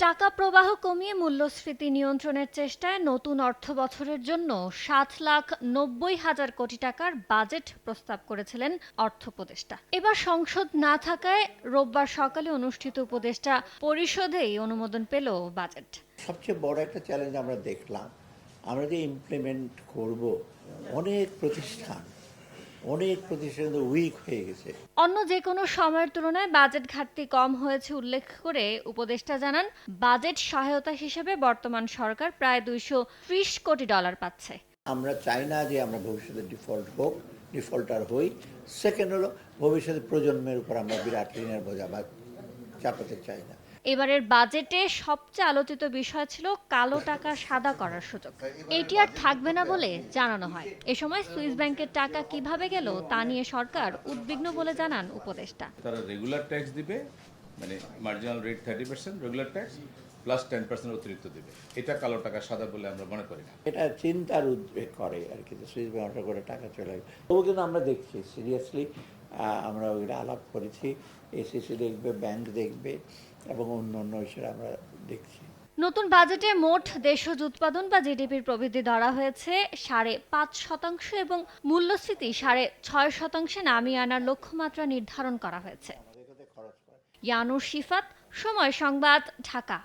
টাকা প্রবাহ কমিয়ে মূল্যস্ফীতি নিয়ন্ত্রণের চেষ্টায় নতুন অর্থবছরের জন্য 7,90,000 কোটি টাকার বাজেট প্রস্তাব করেছিলেন অর্থ উপদেষ্টা। এবার সংসদ না থাকায় রোববার সকালে অনুষ্ঠিত উপদেষ্টা পরিষদেই অনুমোদন পেল বাজেট। সবচেয়ে বড় একটা চ্যালেঞ্জ আমরা দেখলাম, আমরা যে ইমপ্লিমেন্ট করব, অনেক প্রতিষ্ঠান উইক হয়ে গেছে। অন্য যে কোনো সময়ের তুলনায় বাজেট ঘাটতি কম হয়েছে উল্লেখ করে উপদেষ্টা জানান, বাজেট সহায়তা হিসেবে বর্তমান সরকার প্রায় $230 কোটি পাচ্ছে। আমরা চাই না যে আমরা ভবিষ্যতে ডিফল্টার হই। সেকেন্ড হলো, ভবিষ্যতে প্রজন্মের উপর আমরা বিরাট ঋণের বোঝা বা চাপাতে চাই না। এবারের বাজেটে সবচেয়ে আলোচিত বিষয় ছিল কালো টাকা সাদা করার সুযোগ। এটি আর থাকবে না বলে জানানো হয়। এ সময় সুইস ব্যাংকের টাকা কিভাবে গেল তা নিয়ে সরকার উদ্বিগ্ন বলে জানান উপদেষ্টা। তারা রেগুলার ট্যাক্স দিবে, মানে marginal rate 30% regular tax plus 10% অতিরিক্ত দিবে। এটা কালো টাকা সাদা বলে আমরা মনে করি না। এটা চিন্তার উদ্বেগ করে আর কি, সুইস ব্যাংক করে টাকা চলে গেল। তবু কিন্তু আমরা দেখছি সিরিয়াসলি, আমরা ওইটা আলাপ করেছি, এসিসি দেখবে, ব্যাংক দেখবে এবং অন্য হিসেবে আমরা দেখছি। নতুন বাজেটে মোট দেশজ উৎপাদন বা জিডিপির প্রবৃদ্ধি ধরা হয়েছে 5.5% এবং মূল্যস্ফীতি 6.5% নামিয়ে আনার লক্ষ্যমাত্রা নির্ধারণ করা হয়েছে। ইয়ানুর শিফাত, সময় সংবাদ, ঢাকা।